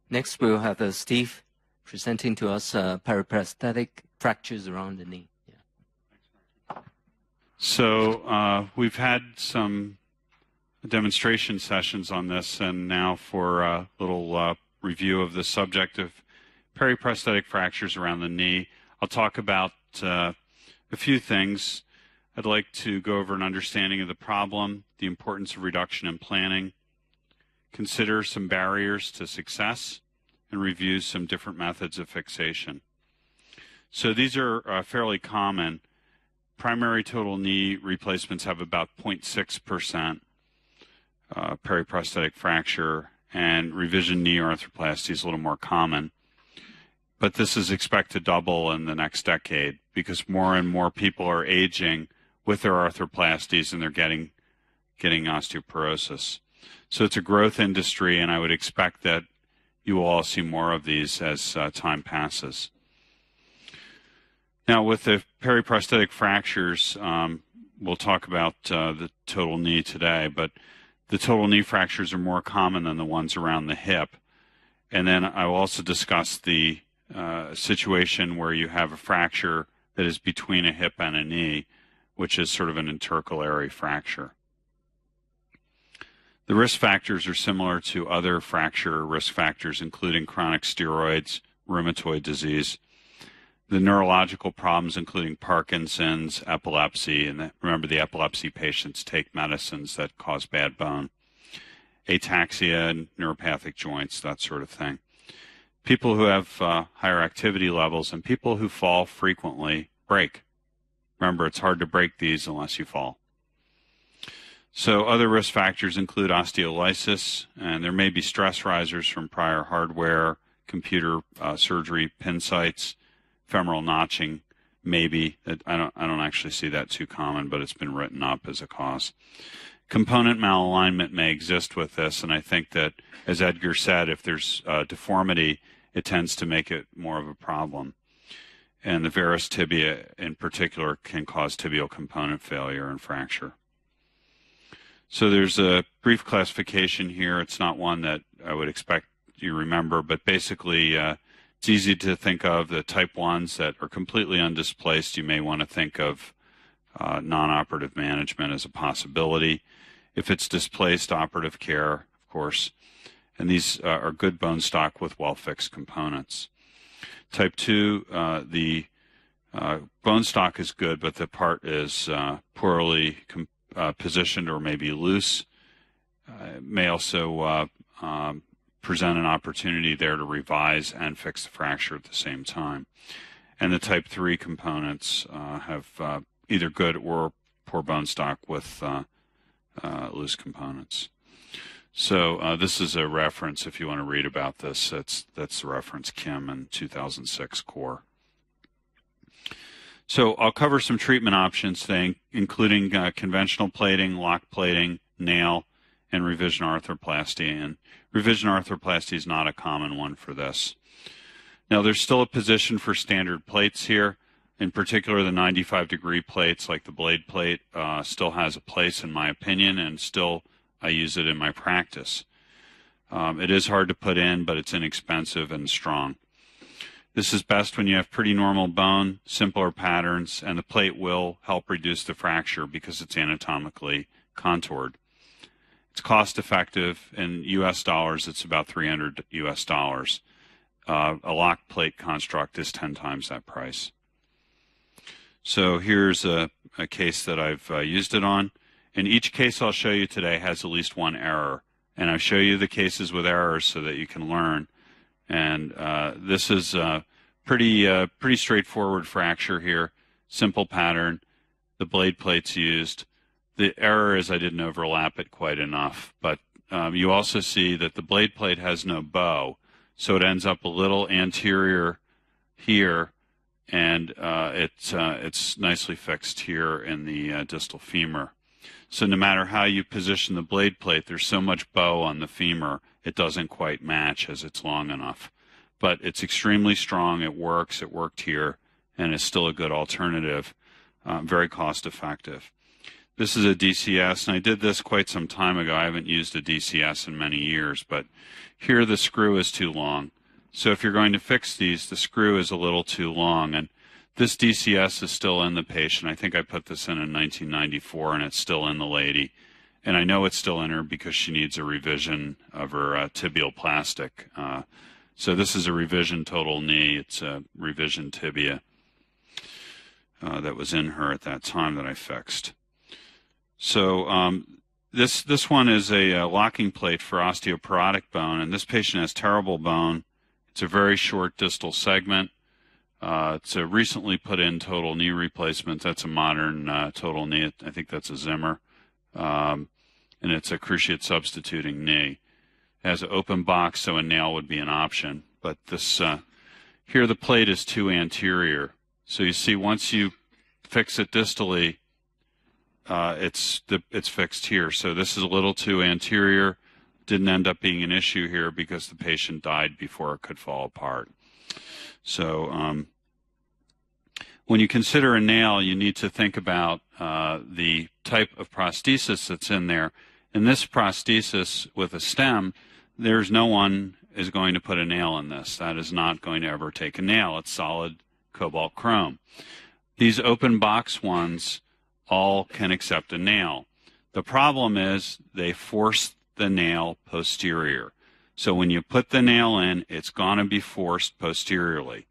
Next, we'll have Steve presenting to us periprosthetic fractures around the knee. So we've had some demonstration sessions on this, and now for a little review of the subject of periprosthetic fractures around the knee. I'll talk about a few things. I'd like to go over an understanding of the problem, the importance of reduction in planning, consider some barriers to success, and review some different methods of fixation. So these are fairly common. Primary total knee replacements have about 0.6% periprosthetic fracture, and revision knee arthroplasty is a little more common. But this is expected to double in the next decade because more and more people are aging with their arthroplasties and they're getting osteoporosis. So it's a growth industry, and I would expect that you will all see more of these as time passes. Now, with the periprosthetic fractures, we'll talk about the total knee today, but the total knee fractures are more common than the ones around the hip. And then I will also discuss the situation where you have a fracture that is between a hip and a knee, which is sort of an intercalary fracture. The risk factors are similar to other fracture risk factors, including chronic steroids, rheumatoid disease, the neurological problems, including Parkinson's, epilepsy, and remember the epilepsy patients take medicines that cause bad bone, ataxia, neuropathic joints, that sort of thing. People who have higher activity levels and people who fall frequently break. Remember, it's hard to break these unless you fall. So other risk factors include osteolysis, and there may be stress risers from prior hardware, computer surgery, pin sites, femoral notching, maybe. I don't actually see that too common, but it's been written up as a cause. Component malalignment may exist with this, and I think that, as Edgar said, if there's deformity, it tends to make it more of a problem. And the varus tibia in particular can cause tibial component failure and fracture. So there's a brief classification here. It's not one that I would expect you remember, but basically it's easy to think of the type 1s that are completely undisplaced. You may want to think of non-operative management as a possibility. If it's displaced, operative care, of course. And these are good bone stock with well-fixed components. Type 2, the bone stock is good, but the part is poorly positioned or maybe loose. It may also present an opportunity there to revise and fix the fracture at the same time. And the type 3 components have either good or poor bone stock with loose components. So this is a reference if you want to read about this. That's the reference Kim in 2006 core. So I'll cover some treatment options today, including conventional plating, lock plating, nail, and revision arthroplasty. And revision arthroplasty is not a common one for this. Now, there's still a position for standard plates here. In particular, the 95-degree plates, like the blade plate, still has a place in my opinion, and still I use it in my practice. It is hard to put in, but it's inexpensive and strong. This is best when you have pretty normal bone, simpler patterns, and the plate will help reduce the fracture because it's anatomically contoured. It's cost effective. In US dollars, it's about $300 US. A lock plate construct is 10 times that price. So here's a case that I've used it on. And each case I'll show you today has at least one error. And I'll show you the cases with errors so that you can learn. And this is a pretty straightforward fracture here. Simple pattern. The blade plate's used. The error is I didn't overlap it quite enough. But you also see that the blade plate has no bow. So it ends up a little anterior here. And it's nicely fixed here in the distal femur. So no matter how you position the blade plate, there's so much bow on the femur, it doesn't quite match as it's long enough. But it's extremely strong, it works, it worked here, and it's still a good alternative, very cost effective. This is a DCS, and I did this quite some time ago. I haven't used a DCS in many years, but here the screw is too long. So if you're going to fix these, the screw is a little too long, and this DCS is still in the patient. I think I put this in 1994, and it's still in the lady. And I know it's still in her because she needs a revision of her tibial plastic. So this is a revision total knee. It's a revision tibia that was in her at that time that I fixed. So this one is a locking plate for osteoporotic bone, and this patient has terrible bone. It's a very short distal segment. It's a recently put in total knee replacement. That's a modern total knee. I think that's a Zimmer. And it's a cruciate substituting knee. It has an open box, so a nail would be an option. But this here the plate is too anterior. So you see, once you fix it distally, it's fixed here. So this is a little too anterior. Didn't end up being an issue here because the patient died before it could fall apart. So when you consider a nail, you need to think about the type of prosthesis that's in there. In this prosthesis with a stem, there's no one is going to put a nail in this. That is not going to ever take a nail. It's solid cobalt chrome. These open box ones all can accept a nail. The problem is they force the nail posterior. So when you put the nail in, it's going to be forced posteriorly.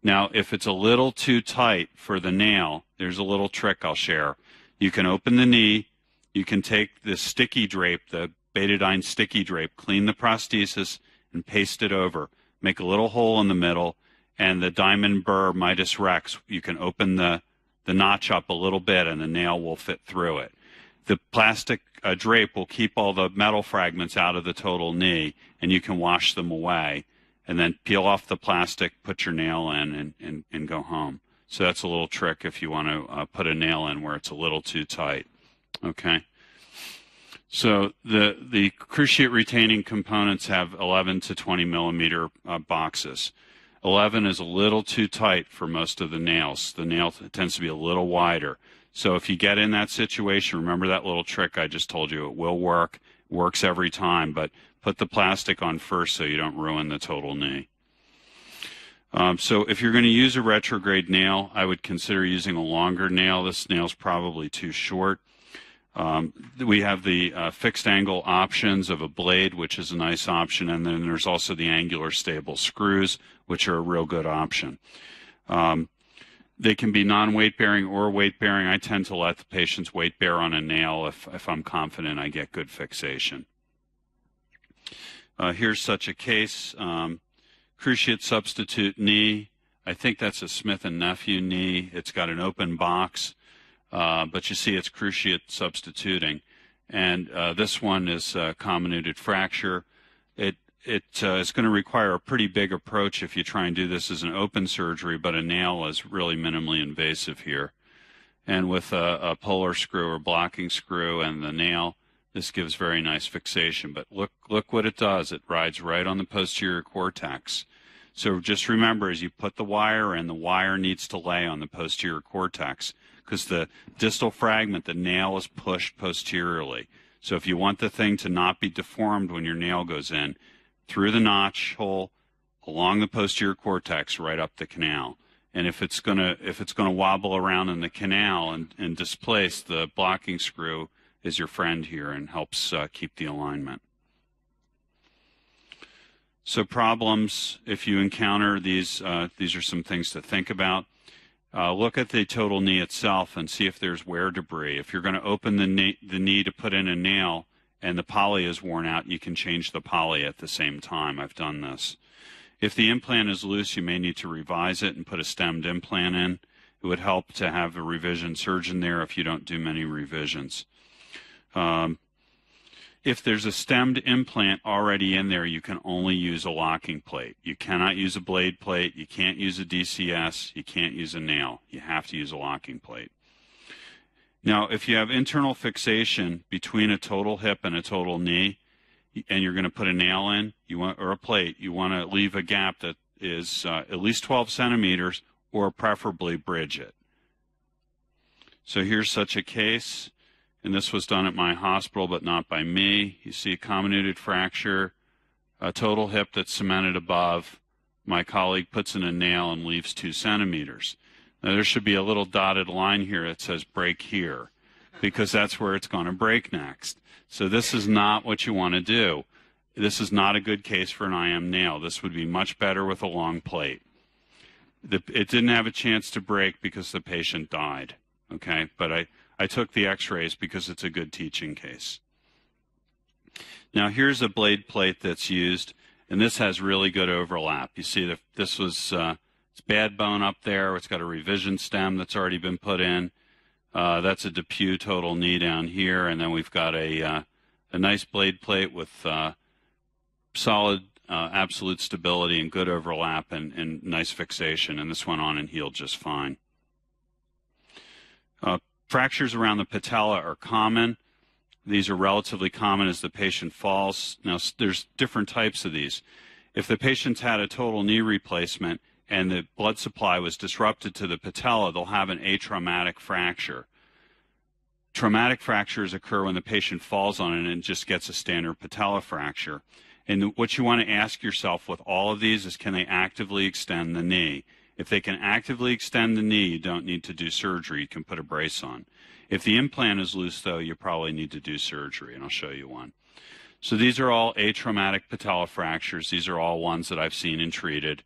Now, if it's a little too tight for the nail, there's a little trick I'll share. You can open the knee. You can take the sticky drape, the betadine sticky drape, clean the prosthesis, and paste it over. Make a little hole in the middle, and the diamond burr Midas Rex, you can open the notch up a little bit, and the nail will fit through it. The plastic drape will keep all the metal fragments out of the total knee, and you can wash them away, and then peel off the plastic, put your nail in, and go home. So that's a little trick if you want to put a nail in where it's a little too tight. Okay. So the cruciate retaining components have 11 to 20 millimeter boxes. 11 is a little too tight for most of the nails. The nail tends to be a little wider. So if you get in that situation, remember that little trick I just told you. It will work. It works every time, but put the plastic on first so you don't ruin the total knee. So if you're going to use a retrograde nail, I would consider using a longer nail. This nail's probably too short. We have the fixed angle options of a blade, which is a nice option, and then there's also the angular stable screws, which are a real good option. They can be non-weight bearing or weight bearing. I tend to let the patients weight bear on a nail if I'm confident I get good fixation. Here's such a case. Cruciate substitute knee. I think that's a Smith & Nephew knee. It's got an open box. But you see it's cruciate substituting. And this one is comminuted fracture. It is going to require a pretty big approach if you try and do this as an open surgery, but a nail is really minimally invasive here. And with a puller screw or blocking screw and the nail, this gives very nice fixation. But look what it does. It rides right on the posterior cortex. So just remember, as you put the wire in, the wire needs to lay on the posterior cortex, because the distal fragment, the nail, is pushed posteriorly. So if you want the thing to not be deformed when your nail goes in, through the notch hole, along the posterior cortex, right up the canal. And if it's gonna wobble around in the canal and displace, the blocking screw is your friend here and helps keep the alignment. So problems, if you encounter these are some things to think about. Look at the total knee itself and see if there's wear debris. If you're going to open the knee to put in a nail and the poly is worn out, you can change the poly at the same time. I've done this. If the implant is loose, you may need to revise it and put a stemmed implant in. It would help to have a revision surgeon there if you don't do many revisions. If there's a stemmed implant already in there, you can only use a locking plate. You cannot use a blade plate. You can't use a DCS. You can't use a nail. You have to use a locking plate. Now, if you have internal fixation between a total hip and a total knee, and you're going to put a nail in, or a plate, you want to leave a gap that is at least 12 centimeters, or preferably bridge it. So here's such a case. and this was done at my hospital, but not by me. You see a comminuted fracture, a total hip that's cemented above. My colleague puts in a nail and leaves 2 centimeters. Now, there should be a little dotted line here that says break here, because that's where it's going to break next. So this is not what you want to do. This is not a good case for an IM nail. This would be much better with a long plate. It didn't have a chance to break because the patient died, okay? But I took the x-rays because it's a good teaching case. Now here's a blade plate that's used, and this has really good overlap. You see that this was it's bad bone up there. It's got a revision stem that's already been put in. That's a Depew total knee down here, and then we've got a nice blade plate with solid absolute stability and good overlap and nice fixation, and this went on and healed just fine. Fractures around the patella are common. These are relatively common as the patient falls. Now, there's different types of these. If the patient's had a total knee replacement and the blood supply was disrupted to the patella, they'll have an atraumatic fracture. Traumatic fractures occur when the patient falls on it and just gets a standard patella fracture. And what you want to ask yourself with all of these is, can they actively extend the knee? If they can actively extend the knee, you don't need to do surgery. You can put a brace on. If the implant is loose, though, you probably need to do surgery, and I'll show you one. So these are all atraumatic patella fractures. These are all ones that I've seen and treated.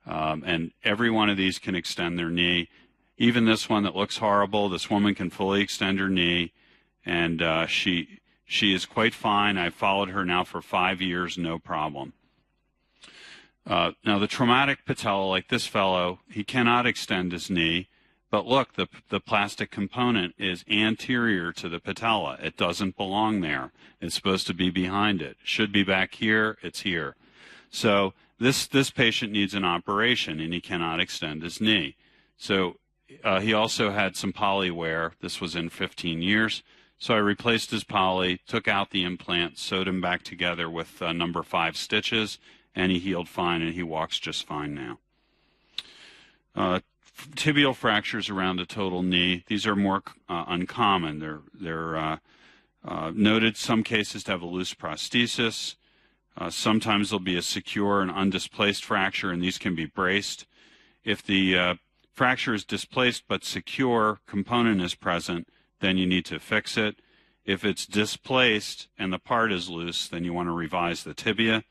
And every one of these can extend their knee. Even this one that looks horrible, this woman can fully extend her knee, and she is quite fine. I've followed her now for 5 years, no problem. Now, the traumatic patella, like this fellow, he cannot extend his knee. But look, the plastic component is anterior to the patella. It doesn't belong there. It's supposed to be behind it. It should be back here. It's here. So this patient needs an operation, and he cannot extend his knee. So he also had some poly wear. This was in 15 years. So I replaced his poly, took out the implant, sewed him back together with number 5 stitches, and he healed fine, and he walks just fine now. Tibial fractures around the total knee, these are more uncommon. They're noted some cases to have a loose prosthesis. Sometimes there'll be a secure and undisplaced fracture, and these can be braced. If the fracture is displaced but secure component is present, then you need to fix it. If it's displaced and the part is loose, then you want to revise the tibia.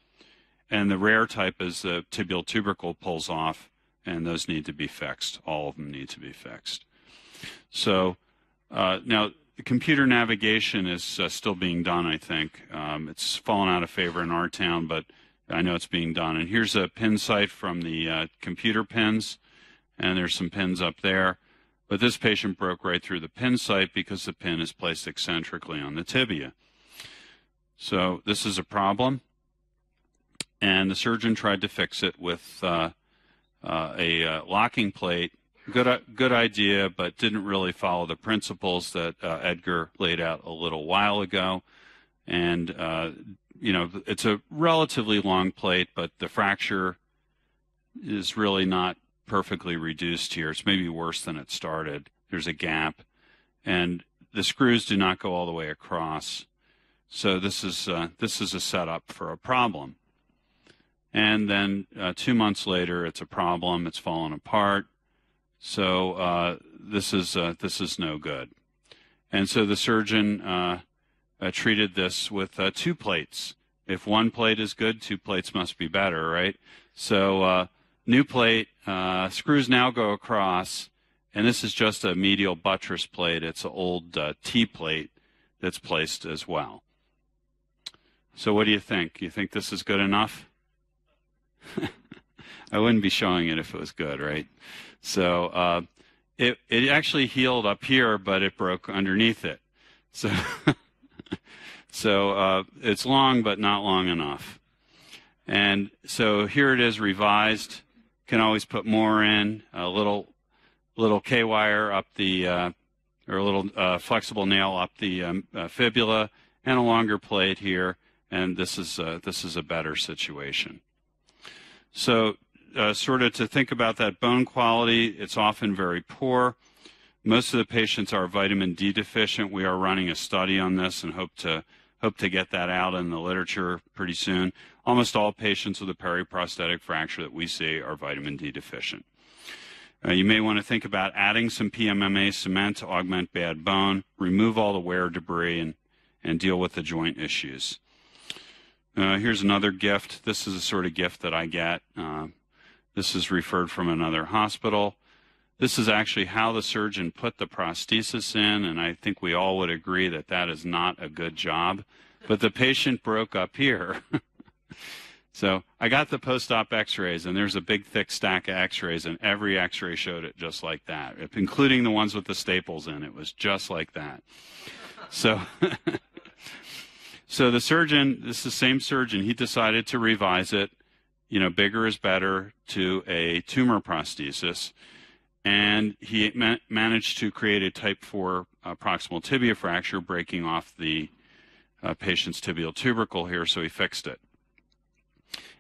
And the rare type is the tibial tubercle pulls off, and those need to be fixed. All of them need to be fixed. So now the computer navigation is still being done, I think. It's fallen out of favor in our town, but I know it's being done. And here's a pin site from the computer pins, and there's some pins up there. But this patient broke right through the pin site because the pin is placed eccentrically on the tibia. So this is a problem, and the surgeon tried to fix it with a locking plate. Good idea, but didn't really follow the principles that Edgar laid out a little while ago. And it's a relatively long plate, but the fracture is really not perfectly reduced here. It's maybe worse than it started. There's a gap, and the screws do not go all the way across. So this is a setup for a problem. And then 2 months later, it's a problem. It's fallen apart. So this is no good. And so the surgeon treated this with 2 plates. If 1 plate is good, 2 plates must be better, right? So new plate, screws now go across, and this is just a medial buttress plate. It's an old T plate that's placed as well. So what do you think? You think this is good enough? I wouldn't be showing it if it was good, right? So it actually healed up here, but it broke underneath it. So it's long, but not long enough. And so here it is revised. Can always put more in. A little K-wire up the or a little flexible nail up the fibula, and a longer plate here. And this is a better situation. So sort of to think about that bone quality, it's often very poor. Most of the patients are vitamin D deficient. We are running a study on this and hope to get that out in the literature pretty soon. Almost all patients with a periprosthetic fracture that we see are vitamin D deficient. You may want to think about adding some PMMA cement to augment bad bone, remove all the wear debris, and deal with the joint issues. Here's another gift. This is a sort of gift that I get. This is referred from another hospital. This is actually how the surgeon put the prosthesis in, and I think we all would agree that that is not a good job. But the patient broke up here. So I got the post-op x-rays, and there's a big, thick stack of x-rays, and every x-ray showed it just like that, including the ones with the staples in. It was just like that. So, so the surgeon, this is the same surgeon, he decided to revise it, you know, bigger is better, to a tumor prosthesis. And he managed to create a type 4 proximal tibia fracture, breaking off the patient's tibial tubercle here, so he fixed it.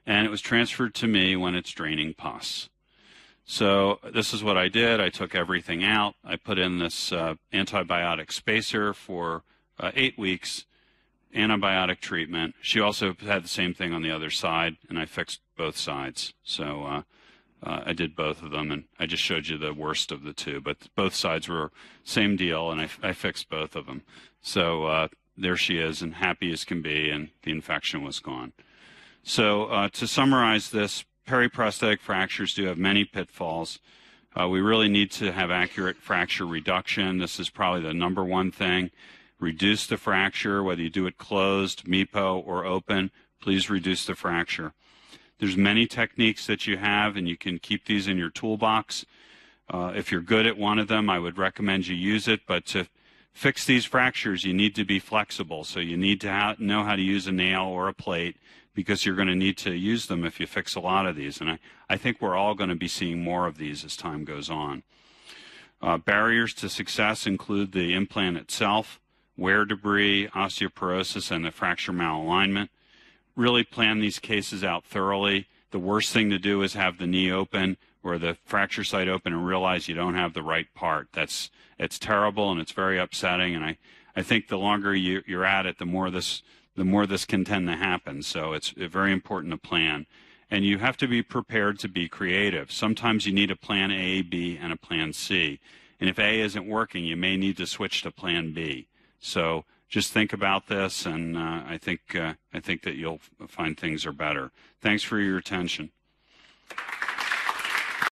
And it was transferred to me when it's draining pus. So this is what I did. I took everything out. I put in this antibiotic spacer for 8 weeks, antibiotic treatment. She also had the same thing on the other side, and I fixed both sides. So I did both of them, and I just showed you the worst of the two. But both sides were same deal, and I fixed both of them. So there she is, and happy as can be, and the infection was gone. So to summarize this, periprosthetic fractures do have many pitfalls. We really need to have accurate fracture reduction. This is probably the #1 thing. Reduce the fracture, whether you do it closed, MIPO, or open. Please reduce the fracture. There's many techniques that you have, and you can keep these in your toolbox. If you're good at one of them, I would recommend you use it. But to fix these fractures, you need to be flexible. So you need to know how to use a nail or a plate, because you're going to need to use them if you fix a lot of these. And I think we're all going to be seeing more of these as time goes on. Barriers to success include the implant itself, wear debris, osteoporosis, and the fracture malalignment. Really plan these cases out thoroughly. The worst thing to do is have the knee open or the fracture site open and realize you don't have the right part. It's terrible, and it's very upsetting. And I think the longer you're at it, the more this can tend to happen. So it's very important to plan. And you have to be prepared to be creative. Sometimes you need a plan A, B, and a plan C. And if A isn't working, you may need to switch to plan B. So just think about this, and I think that you'll find things are better. Thanks for your attention.